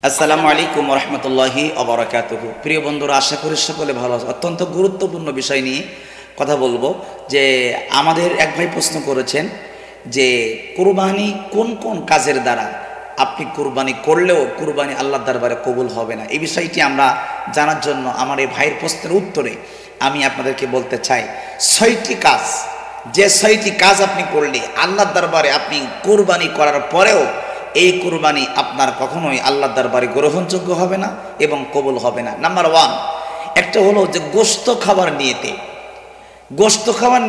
আসসালামু আলাইকুম ওয়া রাহমাতুল্লাহি ওয়া বারাকাতুহু। প্রিয় বন্ধুরা, আশা করি সকলে ভালো আছেন। অত্যন্ত গুরুত্বপূর্ণ বিষয় নিয়ে কথা বলবো। যে আমাদের এক ভাই প্রশ্ন করেছেন যে কুরবানি কোন কোন কাজের দ্বারা আপনি কুরবানি করলেও কুরবানি আল্লাহর দরবারে কবুল হবে না, এই বিষয়টি আমরা জানার জন্য আমার এই ভাইয়ের প্রশ্নের উত্তরে আমি আপনাদেরকে বলতে চাই, 6টি কাজ, যে 6টি কাজ আপনি করলে আল্লাহর দরবারে আপনি কুরবানি করার পরেও এই কুরবানি আপনার কখনোই আল্লাহর দরবারে গ্রহণযোগ্য হবে না এবং কবুল হবে না। নাম্বার 1, একটা হলো যে গোশত খাবার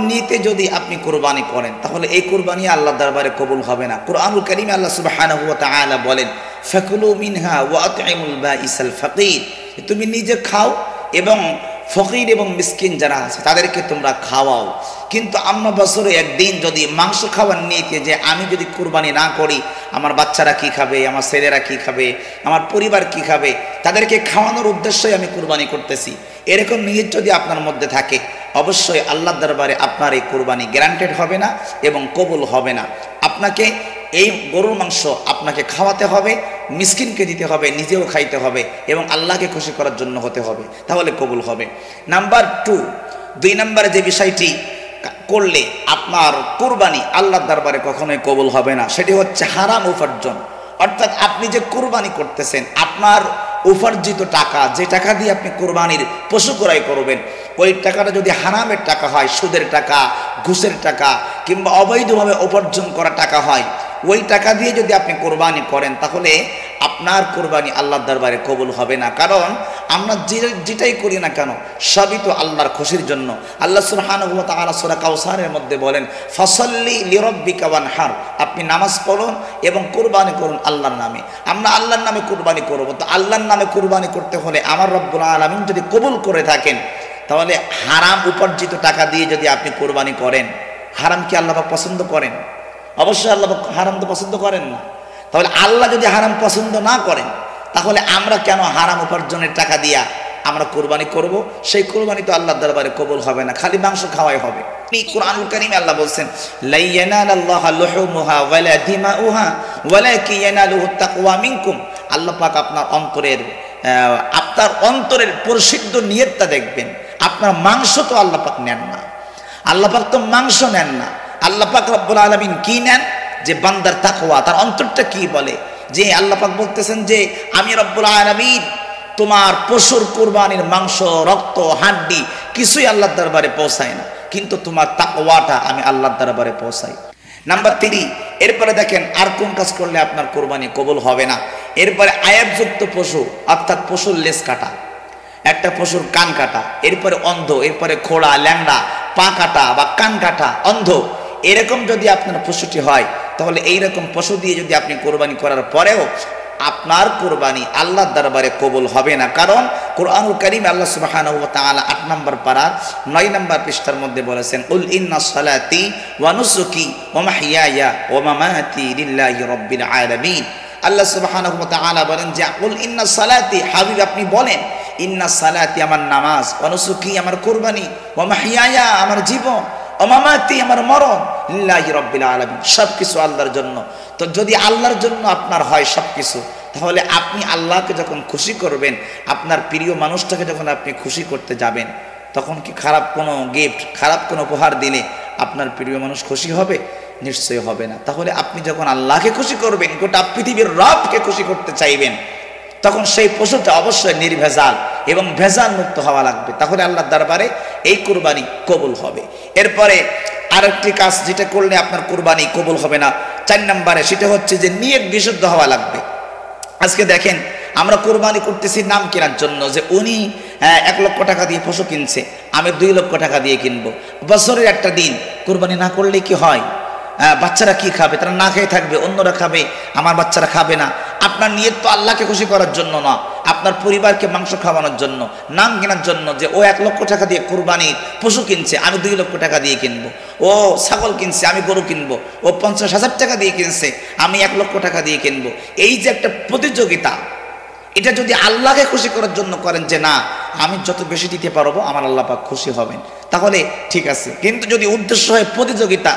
নিয়েতে যদি আপনি কুরবানি করেন তাহলে এই কুরবানি আল্লাহর দরবারে কবুল হবে না। কুরআনুল কারীমে আল্লাহ সুবহানাহু ওয়া তাআলা বলেন, ফাকুলু মিনহা ওয়া আত'ইমুল বাঈসাল ফাকির, তুমি নিজে খাও এবং ফকির এবং মিসকিন যারা আছে তাদেরকে তোমরা খাওয়াও। কিন্তু আমরা বছরে একদিন যদি মাংস খাওয়ার নিয়েতে যে আমি যদি কুরবানি না করি আমার বাচ্চারা কি খাবে, আমার ছেলেরা কি খাবে, আমার পরিবার কি খাবে, তাদেরকে খাওয়ানোর উদ্দেশ্যই আমি কুরবানি করতেছি, এরকম নিয়ত যদি আপনার মধ্যে থাকে অবশ্যই আল্লাহর দরবারে আপনার এই কুরবানি গ্যারান্টেড হবে না এবং কবুল হবে না। আপনাকে এই গরুর মাংস আপনাকে খাওয়াতে হবে, মিসকিনকে দিতে হবে, নিজেও খাইতে হবে এবং আল্লাহকে খুশি করার জন্য হতে হবে, তাহলে কবুল হবে। নাম্বার 2 নম্বরে যে বিষয়টি করলে আপনার কুরবানি আল্লাহর দরবারে কখনোই কবুল হবে না সেটি হচ্ছে হারাম উপার্জন। অর্থাৎ আপনি যে কুরবানি করতেছেন আপনার উপার্জিত টাকা, যে টাকা দিয়ে আপনি কুরবানির পশু ক্রয় করবেন, ওই টাকাটা যদি হারামের টাকা হয়, সুদের টাকা, ঘুষের টাকা কিংবা অবৈধভাবে উপার্জন করা টাকা হয়, ওই টাকা দিয়ে যদি আপনি কোরবানি করেন তাহলে আপনার কোরবানি আল্লাহর দরবারে কবুল হবে না। কারণ আমরা যেটাই করি না কেন সবই তো আল্লাহর খুশির জন্য। আল্লাহ সুবহানাহু ওয়া তাআলা সূরা কাউসারের মধ্যে বলেন, ফাসাল্লি লিরাব্বিকা ওয়ানহার, আপনি নামাজ পড়ুন এবং কুরবানি করুন আল্লাহর নামে। আমরা আল্লাহর নামে কুরবানি করব, তো আল্লাহর নামে কুরবানি করতে হলে আমার রব্বুল আলামিন যদি কবুল করে থাকেন তাহলে হারাম উপার্জিত টাকা দিয়ে যদি আপনি কুরবানি করেন, হারাম কি আল্লাহ পাক পছন্দ করেন? অবশ্যই আল্লাহ হারাম তো পছন্দ করেন না। তাহলে আল্লাহ যদি হারাম পছন্দ না করেন তাহলে আমরা কেন হারাম উপার্জনের টাকা দিয়া আমরা কুরবানি করব? সেই কুরবানি তো আল্লাহর দরবারে কবুল হবে না, খালি মাংস খাওয়াই হবে। কুরআনুল কারীমে আল্লাহ বলছেন, লা ইয়ানালাল্লাহা লুহুমুহা ওয়ালা দিমাউহা ওয়ালাকিন ইয়ানালুহুত তাকওয়া মিনকুম। আল্লাহ পাক আপনার অন্তরের পরিশুদ্ধ নিয়তটা দেখবেন। আপনার মাংস তো আল্লাহ পাক নেন না, আল্লাহ পাক তো মাংস নেন না। আল্লাহ পাক রব্বুল আলামিন কি নেন? যে বান্দার তাকওয়া, তার অন্তরটা কি বলে। যে আল্লাহ পাক বলতেছেন যে আমি রব্বুল আলামিন তোমার পশুর কুরবানির মাংস, রক্ত, হাড্ডি কিছুই আল্লাহর দরবারে পৌঁছায় না, কিন্তু তোমার তাকওয়াটা আমি আল্লাহর দরবারে পৌঁছাই। নাম্বার 3, এরপরে দেখেন আর কোন কাজ করলে আপনার কুরবানি কবুল হবে না। এরপরে আয়াবযুক্ত পশু, অর্থাৎ পশুর লেজ কাটা, একটা পশুর কান কাটা, এরপরে অন্ধ, এরপরে খোড়া, ল্যাংড়া, পা কাটা বা কান কাটা, অন্ধ, এরকম যদি আপনার পশুটি হয় তাহলে এইরকম পশু দিয়ে যদি আপনি কোরবানি করার পরেও আপনার কোরবানি আল্লাহর দরবারে কবুল হবে না। কারণ কুরআনুল কারীমে আল্লাহ সুবহানাহু ওয়া তাআলা 8 নম্বর পারার 9 নম্বর পৃষ্ঠার মধ্যে বলেছেন, কুল ইন্না সালাতি ওয়া নুসুকি ওয়া মাহইয়ায়া ওয়া মামাতি লিল্লাহি রাব্বিল আলামিন। আল্লাহ সুবহানাহু ওয়া তাআলা বলেন যে কুল ইন্না সালাতি, হাবিব আপনি বলেন, ইন্না সালাতি আমার নামাজ, ওয়া নুসুকি আমার কুরবানি, ওয়া মাহইয়ায়া আমার জীবন, ওয়া মামাতি আমার মরণ, লিল্লাহি রাব্বিল আলামিন, সবকিছু আল্লাহর জন্য। তো যদি আল্লাহর জন্য আপনার হয় সবকিছু, তাহলে আপনি আল্লাহকে যখন খুশি করবেন, আপনার প্রিয় মানুষটাকে যখন আপনি খুশি করতে যাবেন, তখন কি খারাপ কোনো গিফট, খারাপ কোনো উপহার দিলে আপনার প্রিয় মানুষ খুশি হবে? নিশ্চয়ই হবে না। তাহলে আপনি যখন আল্লাহকে খুশি করবেন, গোটা পৃথিবীর রবকে খুশি করতে চাইবেন, তখন সেই পশুটা অবশ্যই নির্ভেজাল এবং ভেজাল মুক্ত হওয়া লাগবে, তাহলে আল্লাহর দরবারে এই কুরবানি কবুল হবে। এরপরে আরেকটি কাজ যেটা করলে আপনার কুরবানি কবুল হবে না 4 নম্বরে, সেটা হচ্ছে যে নিয়ত বিশুদ্ধ হওয়া লাগবে। আজকে দেখেন আমরা কুরবানি করতেছি নাম কেনার জন্য, যে উনি 1 লক্ষ টাকা দিয়ে পশু কিনছে, আমি 2 লক্ষ টাকা দিয়ে কিনবো। বছরের একটা দিন কুরবানি না করলে কি হয়? বাচ্চারা কি খাবে? তারা না খেয়ে থাকবে, অন্যরা খাবে, আমার বাচ্চারা খাবে না। আপনার নিয়ত তো আল্লাহকে খুশি করার জন্য না, আপনার পরিবারকে মাংস খাওয়ানোর জন্য, নাম কেনার জন্য। যে ও 1 লক্ষ টাকা দিয়ে কুরবানির পশু কিনছে, আমি 2 লক্ষ টাকা দিয়ে কিনবো। ও ছাগল কিনছে, আমি গরু কিনবো। ও 50,000 টাকা দিয়ে কিনছে, আমি 1 লক্ষ টাকা দিয়ে কিনবো। এই যে একটা প্রতিযোগিতা, এটা যদি আল্লাহকে খুশি করার জন্য করেন যে না আমি যত বেশি দিতে পারবো আমার আল্লাহ পাক খুশি হবেন, তাহলে ঠিক আছে। কিন্তু যদি উদ্দেশ্য হয় প্রতিযোগিতা,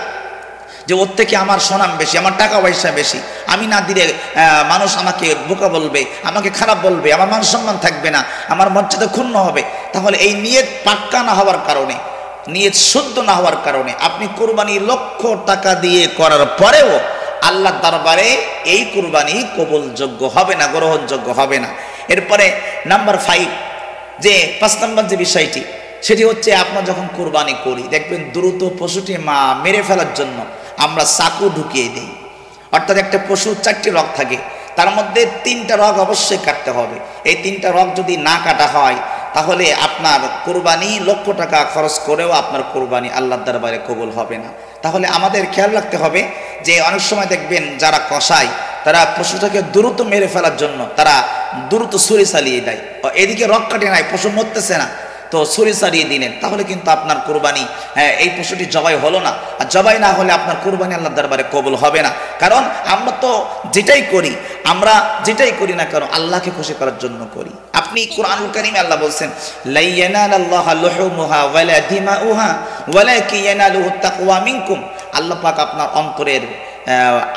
যে ওর থেকে আমার সুনাম বেশি, আমার টাকা পয়সা বেশি, আমি না দিলে মানুষ আমাকে বোকা বলবে, আমাকে খারাপ বলবে, আমার মান সম্মান থাকবে না, আমার মর্যাদা ক্ষুণ্ণ হবে। তাহলে এই নিয়ত পাক্কা না হওয়ার কারণে, নিয়ত শুদ্ধ না হওয়ার কারণে আপনি কুরবানি লক্ষ টাকা দিয়ে করার পরেও আল্লাহর দরবারে এই কুরবানি কবুলযোগ্য হবে না, গ্রহণযোগ্য হবে না। এরপরে নাম্বার 5, যে 5 নম্বর যে বিষয়টি, সেটি হচ্ছে আপনার যখন কুরবানি করি দেখবেন দ্রুত পশুটি মেরে ফেলার জন্য আমরা চাকু ঢুকিয়ে দিই। অর্থাৎ একটা পশুর 4টি রগ থাকে, তার মধ্যে 3টা রগ অবশ্যই কাটতে হবে। এই 3টা রগ যদি না কাটা হয় তাহলে আপনার কুরবানি লক্ষ টাকা খরচ করেও আপনার কুরবানি আল্লাহর দরবারে কবুল হবে না। তাহলে আমাদের খেয়াল রাখতে হবে যে অনেক সময় দেখবেন যারা কসাই তারা পশুটাকে দ্রুত মেরে ফেলার জন্য তারা দ্রুত ছুরি চালিয়ে দেয়, এদিকে রগ কাটে নাই, পশু মরতেছে না, তো ছুরি চালিয়ে দিলেন, তাহলে কিন্তু আপনার কুরবানি এই পশুটি জবাই হলো না। আর জবাই না হলে আপনার কুরবানি আল্লাহর দরবারে কবুল হবে না। কারণ আমরা তো যেটাই করি না কারণ আল্লাহকে খুশি করার জন্য করি। আপনি কুরআনুল কারীমে আল্লাহ বলছেন লা ইয়ানালাল্লাহা লুহুমুহা ওয়ালা দিমাউহা ওয়ালাকিন ইয়ানালুহুত তাকওয়া মিনকুম। আল্লাহ পাক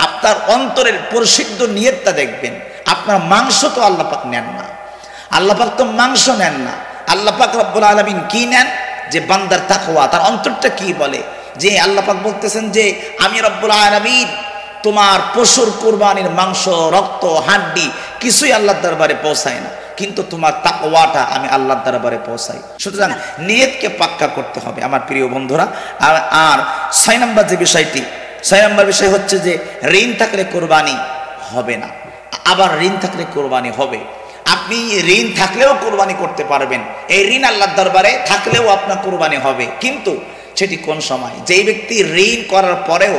আপনার অন্তরের পরিশুদ্ধ নিয়তটা দেখবেন। আপনার মাংস তো আল্লাহ পাক নেন না, আল্লাহ পাক তো মাংস নেন না। আল্লাহ পাক রব্বুল আলামিন কি নেন? যে বান্দার তাকওয়া, তার অন্তরটা কি বলে। যে আল্লাহ পাক বলতেছেন যে আমি রব্বুল আলামিন তোমার পশুর কুরবানির মাংস, রক্ত, হাড্ডি কিছুই আল্লাহর দরবারে পৌঁছায় না, কিন্তু তোমার তাকওয়াটা আমি আল্লাহর দরবারে পৌঁছাই। সুতরাং নিয়তকে পাক্কা করতে হবে আমার প্রিয় বন্ধুরা। আর 6 নম্বর যে বিষয়টি, 6 নম্বর বিষয় হচ্ছে যে ঋণ থাকলে কুরবানি হবে না। আবার ঋণ থাকলে কুরবানি হবে। আপনি ঋণ থাকলেও কুরবানি করতে পারবেন, এই ঋণ আল্লাহর দরবারে থাকলেও আপনার কুরবানি হবে, কিন্তু সেটি কোন সময়? যেই ব্যক্তি ঋণ করার পরেও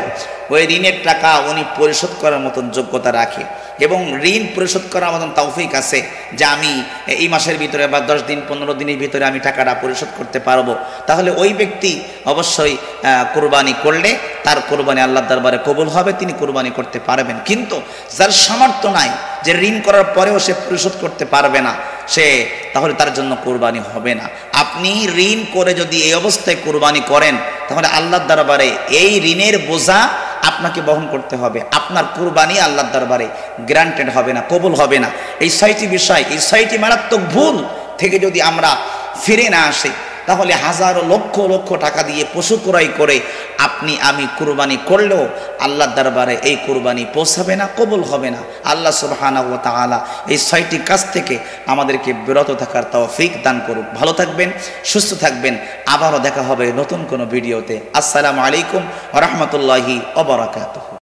ওই ঋণের টাকা উনি পরিশোধ করার মতন যোগ্যতা রাখে এবং ঋণ পরিশোধ করার মতন তৌফিক আছে যে আমি এই মাসের ভিতরে বা 10 দিন 15 দিনের ভিতরে আমি টাকাটা পরিশোধ করতে পারবো, তাহলে ওই ব্যক্তি অবশ্যই কুরবানি করলে তার কুরবানি আল্লাহর দরবারে কবুল হবে, তিনি কুরবানি করতে পারবেন। কিন্তু যার সামর্থ্য নাই, যে ঋণ করার পরেও সে পরিশোধ করতে পারবে না, তাহলে তার জন্য কুরবানি হবে না। আপনি ঋণ করে যদি এই অবস্থায় কুরবানি করেন তাহলে আল্লাহর দরবারে এই ঋণের বোঝা আপনাকে বহন করতে হবে, আপনার কুরবানি আল্লাহর দরবারে গ্রান্টেড হবে না, কবুল হবে না। এই 6টি বিষয়, এই 6টি মারাত্মক ভুল থেকে যদি আমরা ফিরে না আসি তাহলে হাজারো লক্ষ লক্ষ টাকা দিয়ে পশু ক্রয় করে আমি কুরবানি করলেও আল্লাহর দরবারে এই কুরবানি পৌঁছাবে না, কবুল হবে না। আল্লাহ সুবহানাহু ওয়া তাআলা এই 6টি কাজ থেকে আমাদেরকে বিরত থাকার তৌফিক দান করুক। ভালো থাকবেন, সুস্থ থাকবেন। আবারও দেখা হবে নতুন কোনো ভিডিওতে। আসসালামু আলাইকুম ওয়া রাহমাতুল্লাহি ওয়া বারাকাতুহু।